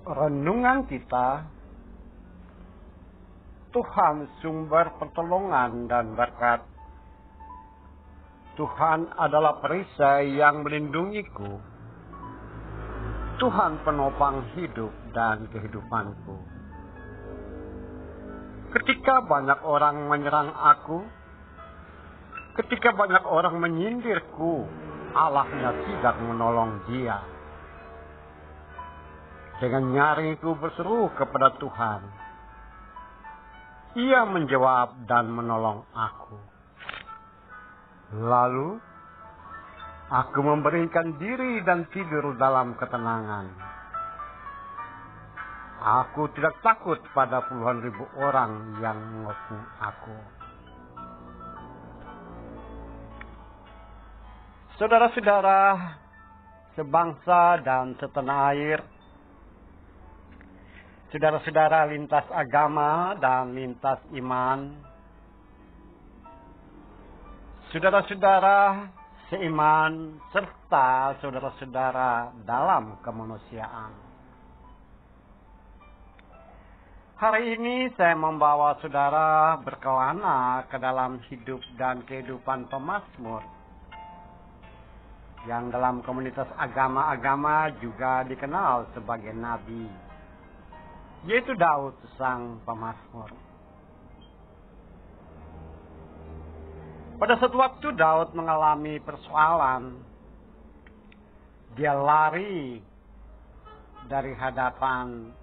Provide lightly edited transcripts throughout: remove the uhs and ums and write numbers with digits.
renungan kita, Tuhan sumber pertolongan dan berkat. Tuhan adalah perisai yang melindungiku. Tuhan penopang hidup dan kehidupanku. Ketika banyak orang menyerang aku, ketika banyak orang menyindirku, Allahnya tidak menolong dia. Dengan nyaringku berseru kepada Tuhan, Ia menjawab dan menolong aku. Lalu, aku membaringkan diri dan tidur dalam ketenangan. Aku tidak takut pada puluhan ribu orang yang mengepung aku. Saudara-saudara, sebangsa dan setanah air, saudara-saudara lintas agama dan lintas iman, saudara-saudara seiman, serta saudara-saudara dalam kemanusiaan. Hari ini saya membawa saudara berkelana ke dalam hidup dan kehidupan pemazmur, yang dalam komunitas agama-agama juga dikenal sebagai nabi, yaitu Daud sang pemazmur. Pada suatu waktu Daud mengalami persoalan. Dia lari dari hadapan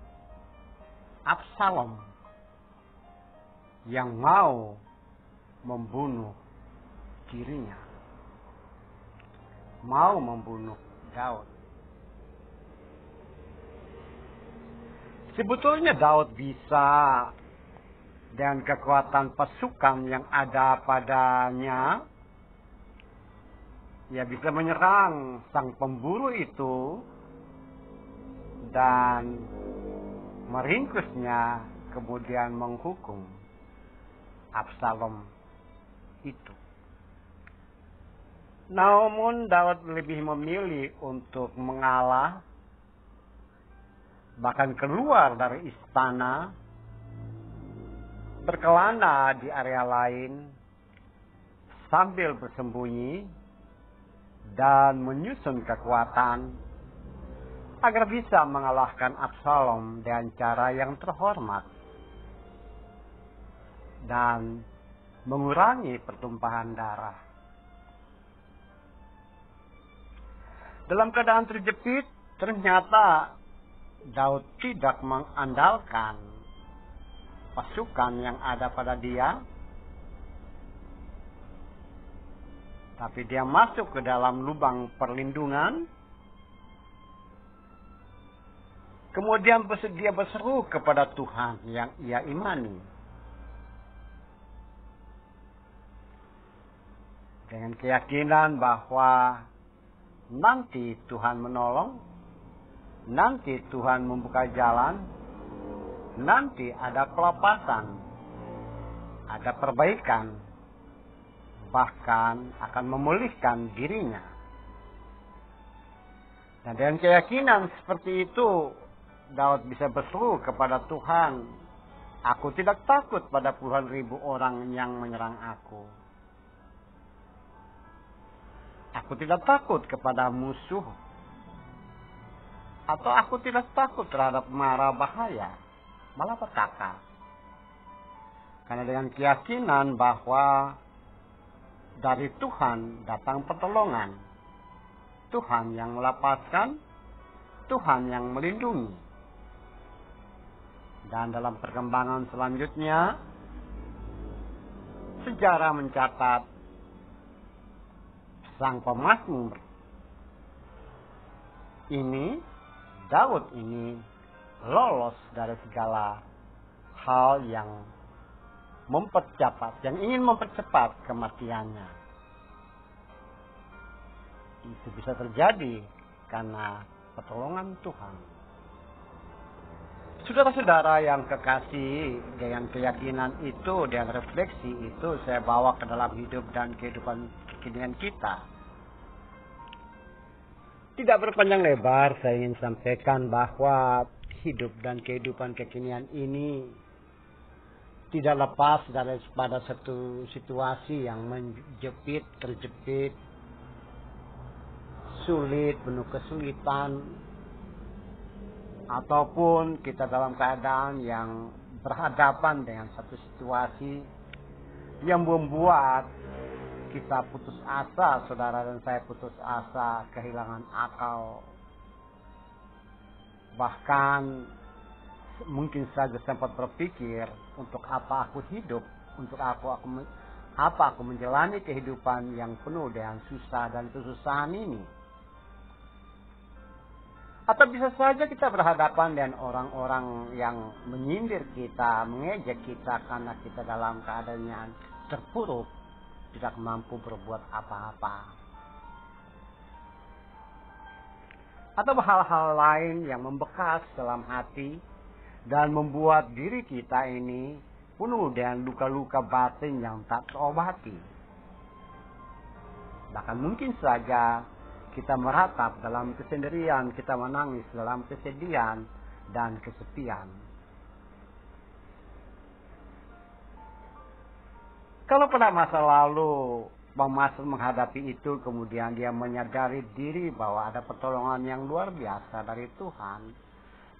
Absalom yang mau membunuh dirinya, mau membunuh Daud. Sebetulnya Daud bisa dengan kekuatan pasukan yang ada padanya, ia bisa menyerang sang pemburu itu dan meringkusnya, kemudian menghukum Absalom itu. Namun Daud lebih memilih untuk mengalah, bahkan keluar dari istana, berkelana di area lain sambil bersembunyi dan menyusun kekuatan agar bisa mengalahkan Absalom dengan cara yang terhormat dan mengurangi pertumpahan darah. Dalam keadaan terjepit, ternyata Daud tidak mengandalkan pasukan yang ada pada dia, tapi dia masuk ke dalam lubang perlindungan. Kemudian dia berseru kepada Tuhan yang ia imani. Dengan keyakinan bahwa nanti Tuhan menolong, nanti Tuhan membuka jalan, nanti ada kelepasan, ada perbaikan, bahkan akan memulihkan dirinya. Dan dengan keyakinan seperti itu, Daud bisa berseru kepada Tuhan, "Aku tidak takut pada puluhan ribu orang yang menyerang aku. Aku tidak takut kepada musuh. Atau aku tidak takut terhadap mara bahaya, malapetaka." Karena dengan keyakinan bahwa dari Tuhan datang pertolongan, Tuhan yang melepaskan, Tuhan yang melindungi. Dan dalam perkembangan selanjutnya, sejarah mencatat sang pemazmur ini, Daud ini, lolos dari segala hal yang ingin mempercepat kematiannya. Itu bisa terjadi karena pertolongan Tuhan. Saudara-saudara yang kekasih, dengan keyakinan itu, dengan refleksi itu, saya bawa ke dalam hidup dan kehidupan kekinian kita. Tidak berpanjang lebar, saya ingin sampaikan bahwa hidup dan kehidupan kekinian ini tidak lepas daripada satu situasi yang menjepit, terjepit, sulit, penuh kesulitan, ataupun kita dalam keadaan yang berhadapan dengan satu situasi yang membuat kita putus asa, saudara dan saya putus asa, kehilangan akal, bahkan mungkin saja sempat berpikir, untuk apa aku hidup, untuk apa aku menjalani kehidupan yang penuh dengan susah dan kesusahan ini. Atau bisa saja kita berhadapan dengan orang-orang yang menyindir kita, mengejek kita karena kita dalam keadaan yang terpuruk, tidak mampu berbuat apa-apa. Atau hal-hal lain yang membekas dalam hati dan membuat diri kita ini penuh dengan luka-luka batin yang tak terobati. Bahkan mungkin saja kita meratap dalam kesendirian, kita menangis dalam kesedihan dan kesepian. Kalau pada masa lalu Bang Masud menghadapi itu, kemudian dia menyadari diri bahwa ada pertolongan yang luar biasa dari Tuhan,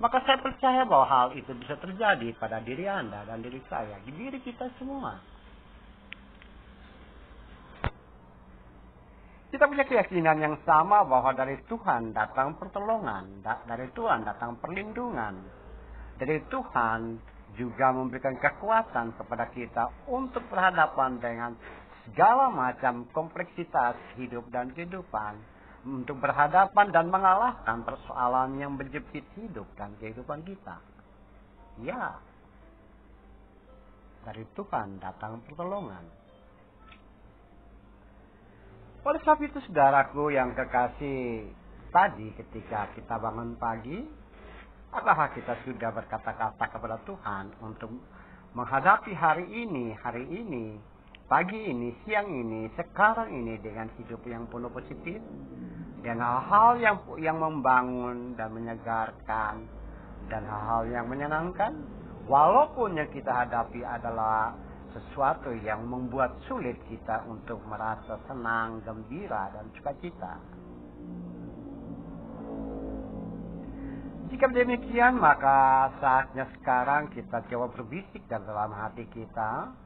maka saya percaya bahwa hal itu bisa terjadi pada diri Anda dan diri saya, di diri kita semua. Kita punya keyakinan yang sama bahwa dari Tuhan datang pertolongan, dari Tuhan datang perlindungan, dari Tuhan juga memberikan kekuatan kepada kita untuk berhadapan dengan segala macam kompleksitas hidup dan kehidupan, untuk berhadapan dan mengalahkan persoalan yang berjepit hidup dan kehidupan kita. Ya, dari Tuhan datang pertolongan. Oleh sebab itu, saudaraku yang kekasih, tadi ketika kita bangun pagi, apakah kita sudah berkata-kata kepada Tuhan untuk menghadapi hari ini, pagi ini, siang ini, sekarang ini dengan hidup yang penuh positif, dengan hal-hal yang membangun dan menyegarkan, dan hal-hal yang menyenangkan, walaupun yang kita hadapi adalah sesuatu yang membuat sulit kita untuk merasa senang, gembira, dan sukacita. Jika demikian, maka saatnya sekarang kita coba berbisik dalam hati kita,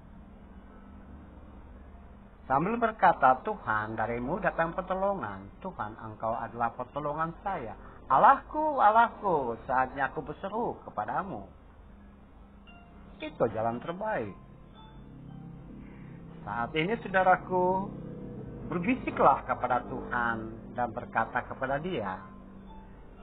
sambil berkata, Tuhan, darimu datang pertolongan. Tuhan, engkau adalah pertolongan saya. Allahku, Allahku, saatnya aku berseru kepadamu. Itu jalan terbaik. Saat ini, saudaraku, berbisiklah kepada Tuhan dan berkata kepada Dia,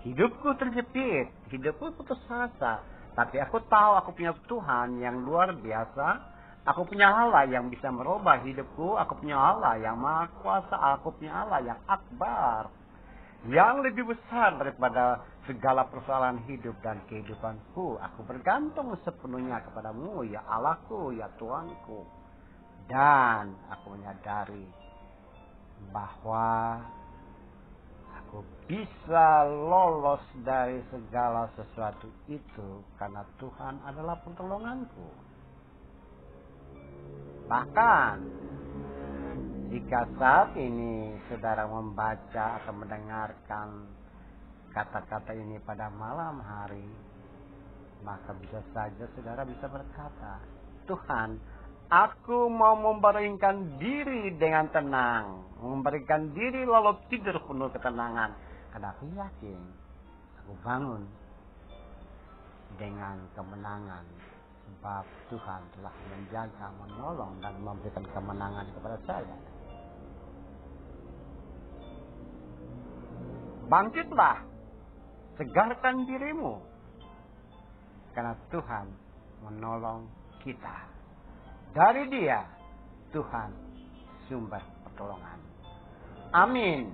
hidupku terjepit, hidupku putus asa, tapi aku tahu aku punya Tuhan yang luar biasa. Aku punya Allah yang bisa merubah hidupku. Aku punya Allah yang maha kuasa. Aku punya Allah yang akbar, yang lebih besar daripada segala persoalan hidup dan kehidupanku. Aku bergantung sepenuhnya kepadamu, ya Allahku, ya Tuhanku. Dan aku menyadari bahwa aku bisa lolos dari segala sesuatu itu karena Tuhan adalah pertolonganku. Bahkan jika saat ini saudara membaca atau mendengarkan kata-kata ini pada malam hari, maka bisa saja saudara bisa berkata, Tuhan, aku mau membaringkan diri dengan tenang, memberikan diri lalu tidur penuh ketenangan, karena aku yakin aku bangun dengan kemenangan. Sebab Tuhan telah menjaga, menolong, dan memberikan kemenangan kepada saya. Bangkitlah, segarkan dirimu, karena Tuhan menolong kita. Dari Dia, Tuhan sumber pertolongan. Amin.